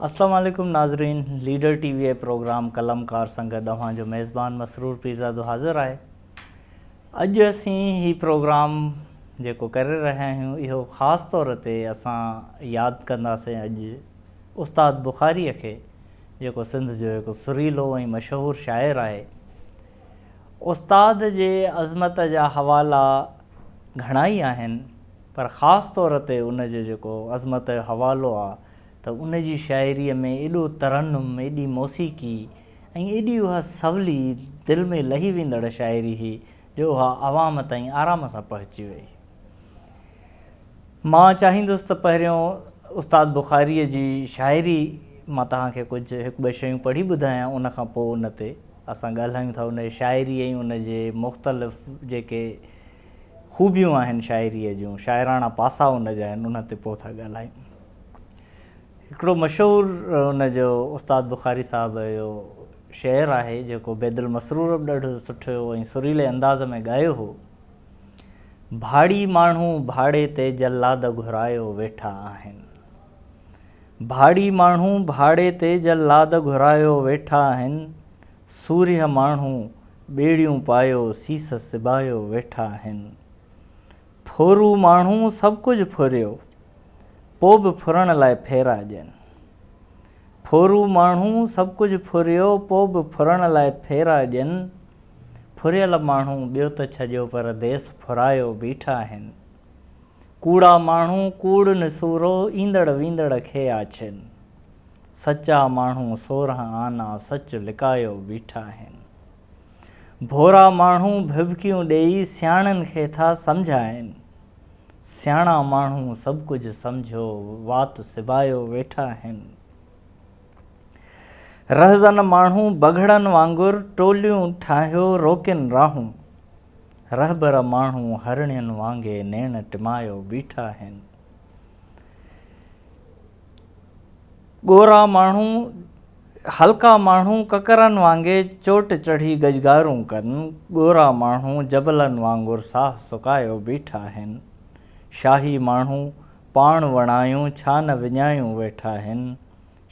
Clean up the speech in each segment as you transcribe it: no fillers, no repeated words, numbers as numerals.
अस्सलाम वालेकुम नाज़रीन। लीडर टीवी प्रोग्राम कलमकार संग जो मेज़बान मसरूर पीरज़ादो हाज़िर है। अज असी ही प्रोग्राम जो कर रहा हूँ इहो ख़ास तौर ते असां याद कंदासीं अज उस्ताद बुखारी के जो सिंध जो एक सुरीलो ऐं मशहूर शायर है। उस्ताद जे अज़मत जा हवाला घणा ही आहिनि, पर ख़ास तौर ते उन जो अज़मत जो हवालो आहे तो उन जी शायरी में एडो तरन्नुम, एडी मौसीकी ऐं एडी उहा सवली दिल में लही वेंदड़ शायरी ही जो उहा आवाम ताईं आराम से पहुची वई। मां चाहींदुसि त पहिरियों उस्ताद बुखारी जी शायरी मां तव्हांखे कुझु हिकु ॿ शयूं पढ़ी ॿुधायां, उन खां पोइ उन ते असां ॻाल्हायूं था उन शायरी ऐं उन जे मुख़्तलिफ़ जेके ख़ूबियूं आहिनि शायरीअ जूं, शाइराना पासा उन जा आहिनि, उन ते पोइ था ॻाल्हायूं। हिकिड़ो मशहूरु उन जो उस्ताद बुखारी साहब जो शेर आहे जेको बैदुल मसरूर बि ॾाढो सुठो ऐं सुरीले अंदाज़ में ॻायो हो। भाड़ी माण्हू भाड़े ते जल्लाद घुरायो वेठा आहिनि, भाड़ी माण्हू भाड़े ते जल्लाद घुरायो वेठा आहिनि, सूर्य माण्हू ॿेड़ियूं पायो सीस सिबायो वेठा आहिनि, फोरू माण्हू सभु कुझु फुरियो पोइ बि फुरण लाइ फेरा ॾियनि, फोरू माण्हू सभु कुझु फुरियो पोइ बि फुरण लाइ फेरा ॾियनि, फुरियल माण्हू ॿियो त छॾियो पर देस फुरायो बीठा आहिनि, कूड़ा माण्हू कूड़ निसूरो ईंदड़ वींदड़ खे आछिनि, सचा माण्हू 16 आना सच लिकायो बीठा आहिनि, भोरा माण्हू भिबकियूं ॾेई सियाणनि खे था सम्झाइनि, सियाणा माण्हू सभु कुझु सम्झो वात सिबायो वेठा आहिनि, रहज़न माण्हू बघड़नि वांगुरु टोलियूं ठाहियो रोकिन राहूं, रहबर माण्हू हरणियुनि वांगुरु नेण टिमायो बीठा आहिनि, ॻोरा माण्हू हल्का माण्हू ककरनि वांगुरु चोट चढ़ी गजगारूं कनि, ॻोरा माण्हू जबलनि वांगुरु साह सुकायो बीठा आहिनि, शाही माण्हू पाण वणायूं छा न विञायूं वेठा आहिनि,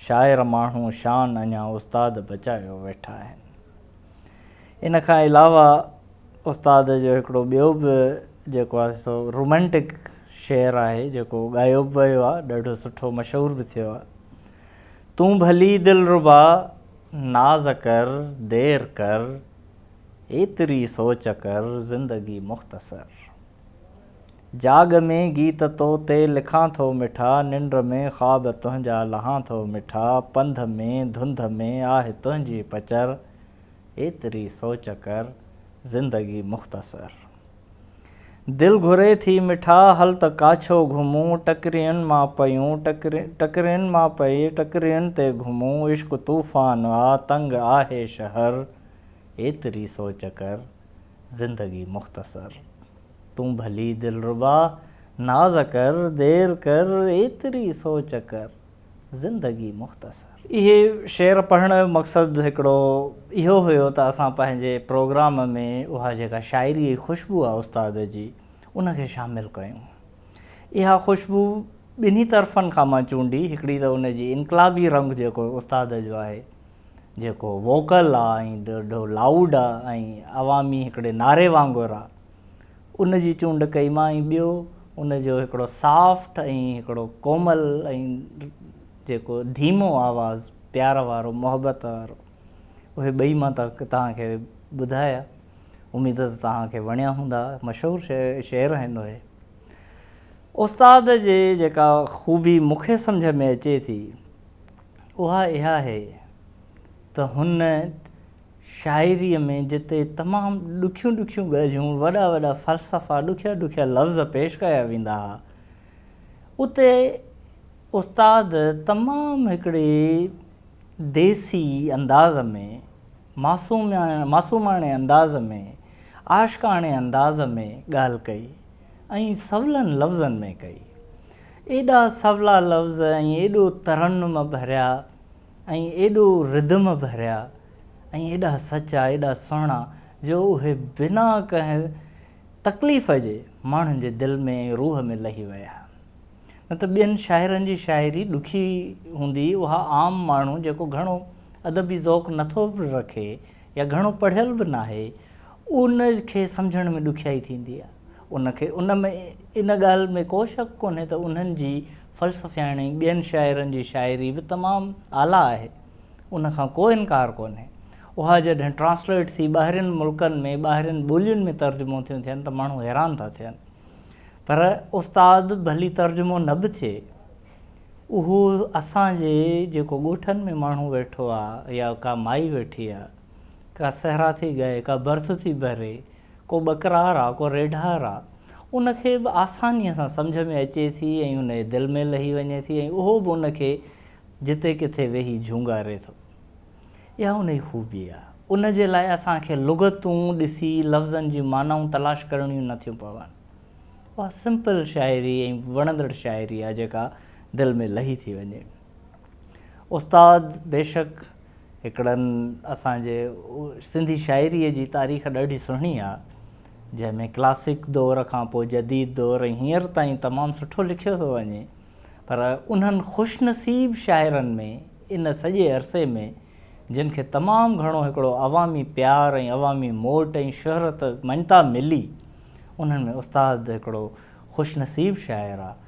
शाइर माण्हू शान अञा उस्ताद बचायो वेठा आहिनि। इन खां अलावा उस्ताद जो हिकिड़ो ॿियो बि जेको आहे सो रोमेंटिक शेर आहे जेको ॻायो बि वियो आहे, ॾाढो सुठो मशहूरु बि थियो आहे। तूं भली दिलरुबा नाज़ कर देर कर, एतिरी सोच कर ज़िंदगी मुख़्तसर, जाग में गीत तो ते लिखां थो मिठा, निंड में ख़्वाब तुंहिंजा लहां थो मिठा, पंध में धुंध में आहे तुंहिंजी पचर, एतिरी सोच कर ज़िंदगी मुख़्तसर, दिल घुरे थी मिठा हल त काछो घुमूं, टकरियुनि मां पयूं टकरियुनि मां पई टकरियुनि ते घुमूं, इश्क तूफ़ान आ तंग आहे शहर, एतिरी सोच कर ज़िंदगी मुख़्तसर, तूं भली दिलरुबा नाज़ कर देर कर, एतिरी सोच कर ज़िंदगी मुख़्तसर। इहे शेर पढ़ण जो मक़सदु हिकिड़ो इहो हुयो त असां पंहिंजे प्रोग्राम में उहा जेका शाइरी जी ख़ुशबू आहे उस्ताद जी उनखे शामिलु कयूं। इहा ख़ुशबू ॿिन्ही तरफ़नि खां मां चूंडी, हिकिड़ी त उन जी इनकलाबी रंग जेको उस्ताद जो आहे जेको वोकल आहे ऐं ॾाढो लाउड आहे ऐं अवामी हिकिड़े नारे वांगुरु आहे, उन जी चूंड कई मां। ऐं ॿियो उन जो हिकिड़ो सॉफ्ट ऐं हिकिड़ो कोमल ऐं जेको धीमो आवाज़ु प्यार वारो मोहबत वारो, उहे ॿई मां तव्हांखे ॿुधाया। उमेद त तव्हांखे वणिया हूंदा, मशहूरु शेर आहिनि उहे। उस्ताद जे जेका ख़ूबी मूंखे सम्झ में अचे थी उहा इहा आहे त हुन शाइरीअ में जिते तमामु ॾुखियूं ॾुखियूं ॻाल्हियूं, वॾा वॾा फ़लसफ़ा, ॾुखिया ॾुखिया लफ़्ज़ पेश कया वेंदा हुआ, उते उस्ताद तमामु हिकिड़े देसी अंदाज़ में, मासूमाणे अंदाज़ में, आशिक़ाणे अंदाज़ में ॻाल्हि कई ऐं सवलनि लफ़्ज़नि में कई। एॾा सवला लफ़्ज़ ऐं एॾो तरन्नुम भरिया ऐं एॾो रिदम भरिया ऐं एॾा सचा, एॾा सुहिणा जो उहे बिना कंहिं तकलीफ़ जे माण्हुनि जे दिलि में रूह में लही विया। न त ॿियनि शाइरनि जी शाइरी ॾुखी हूंदी, उहा आम माण्हू जेको घणो अदबी ज़ौक़ नथो बि रखे या घणो पढ़ियल बि न आहे, उन खे सम्झण में ॾुखियाई थींदी आहे। उनखे उन में इन ॻाल्हि में को शक कोन्हे त उन्हनि जी फ़लसफ़ियाणी ॿियनि शाइरनि जी शाइरी बि तमामु आला आहे, उनखां को इनकार कोन्हे। उहा जॾहिं ट्रांसलेट थी ॿाहिरिनि मुल्कनि में ॿाहिरिनि ॿोलियुनि में तर्जुमो थियूं थियनि त माण्हू हैरान था थियनि। पर उस्ताद भली तर्जुमो न बि थिए, उहो असांजे जेको ॻोठनि में माण्हू वेठो आहे या का माई वेठी आहे, का सहरा थी ॻए, का बर्थ थी भरे, को बकरार आहे, को रेढार आहे, उनखे बि आसानीअ सां सम्झ में अचे थी ऐं उन जे दिलि में लही वञे थी ऐं उहो बि उनखे जिते किथे वेही झूंगारे थो। इहा उन जी ख़ूबी आहे। उन जे लाइ असांखे लुग़तूं ॾिसी लफ़्ज़नि जी मानाऊं तलाश करणियूं नथियूं पवनि। उहा सिंपल शाइरी ऐं वणंदड़ शाइरी आहे जेका दिलि में लही थी वञे। उस्ताद बेशक हिकिड़नि असांजे सिंधी शाइरीअ जी तारीख़ ॾाढी सुहिणी आहे, जंहिंमें क्लासिक दौर खां पोइ जदीद दौर ऐं हींअर ताईं तमामु सुठो लिखियो थो वञे। पर उन्हनि ख़ुशनसीब शाइरनि में इन सॼे अरसे में जिन खे तमामु घणो हिकिड़ो अवामी प्यार ऐं अवामी मोट ऐं शोहरत मञता मिली, उन्हनि में उस्ताद हिकिड़ो ख़ुशनसीब शाइर आहे।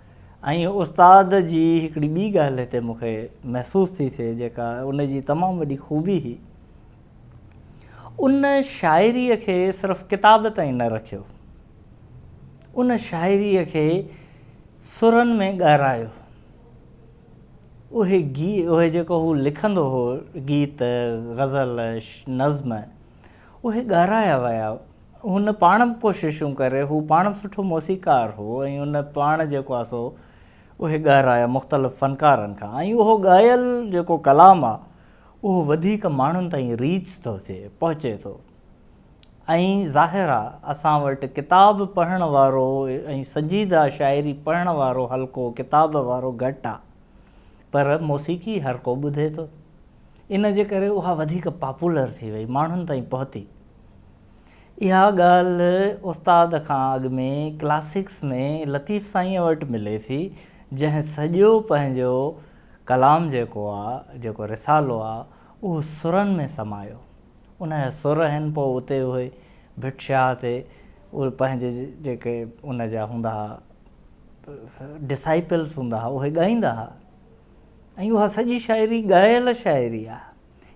ऐं उस्ताद जी हिकिड़ी ॿी ॻाल्हि हिते मूंखे महसूसु थी थिए जेका उन जी तमामु वॾी ख़ूबी हुई, उन शाइरीअ खे सिर्फ़ु किताब ताईं न रखियो, उन शाइरीअ खे सुरनि में ॻारायो। उहे जेको हू लिखंदो हो गीत, ग़ज़ल, नज़्म, उहे ॻाराया विया। हुन पाण बि कोशिशूं करे, हू पाण बि सुठो मौसीक़ार हो ऐं उन पाण जेको आहे सो उहे ॻाराया मुख़्तलिफ़ फ़नकारनि खां। ऐं उहो ॻायल जेको कलाम आहे उहो वधीक माण्हुनि ताईं रीच थो थिए, पहुचे थो। ऐं ज़ाहिर आहे असां वटि किताब पढ़ण वारो ऐं संजीदा शाइरी पढ़ण वारो हल्को, किताब वारो घटि आहे, पर मौसीक़ी हर को ॿुधे थो। इन जे करे उहा वधीक पॉपुलर थी वई, माण्हुनि ताईं पहुती। इहा ॻाल्हि उस्ताद खां अॻु में क्लासिक्स में लतीफ़ साईंअ वटि मिले थी, जंहिं सॼो पंहिंजो कलाम जेको आहे, जेको रिसालो आहे, उहो सुरनि में समायो। उन जा सुर आहिनि, पोइ उते उहे भिटशाह ते उहे पंहिंजे जेके उन जा हूंदा हुआ डिसाइपल्स हूंदा हुआ, उहे ॻाईंदा हुआ। ऐं उहा सॼी शाइरी ॻायल शाइरी आहे।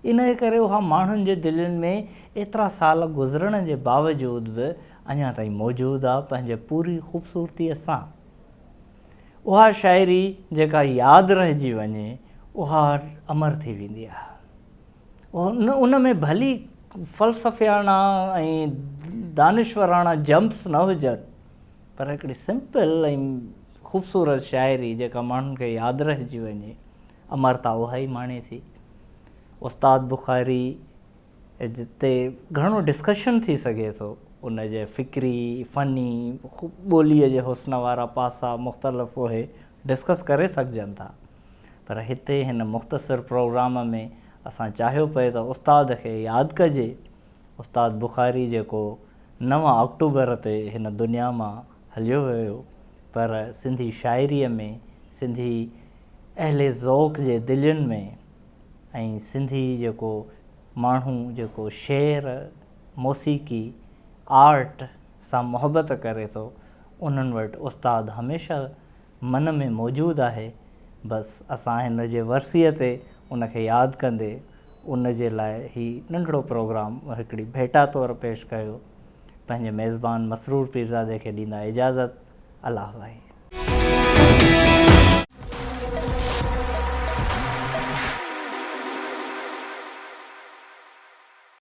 इन जे करे उहा माण्हुनि जे दिलनि में एतिरा साल गुज़रण जे बावजूदि बि अञा ताईं मौजूदु आहे पंहिंजे पूरी ख़ूबसूरतीअ सां। उहा शाइरी जेका यादि रहिजी वञे उहा अमर थी वेंदी आहे। उन में भली फ़लसफ़ियाणा ऐं दानिश्वराणा जंप्स न हुजनि, पर हिकिड़ी सिंपल ऐं ख़ूबसूरत शाइरी जेका माण्हुनि खे यादि रहिजी वञे, अमरता उहा ई माणे थी। उस्ताद बुख़ारी जिते घणो डिस्कशन थी सघे थो, उन जे फ़िक्री, फ़नी, ॿोलीअ जे हुस्न वारा पासा मुख़्तलिफ़ उहे डिस्कस करे सघजनि था। पर हिते हिन मुख़्तसिर प्रोग्राम में असां चाहियो पए त उस्ताद खे यादि कजे। उस्ताद बुख़ारी जेको 9 अक्टूबर ते हिन दुनिया मां हलियो वियो, पर सिंधी शाइरीअ में, सिंधी अहले ज़ौक़ जे दिलनि में ऐं सिंधी जेको माण्हू जेको शेर, मौसीक़ी, आर्ट सां मुहबत करे थो, उन्हनि वटि उस्ताद हमेशह मन में मौजूदु आहे। बसि असां हिन जे वर्सीअ ते उन खे यादि कंदे उन जे लाइ ही नंढिड़ो प्रोग्राम हिकिड़ी भेटा तौरु पेश कयो। पंहिंजे मेज़बान मसरूर पीरज़ादे खे ॾींदा इजाज़त। अल्लाह भाई।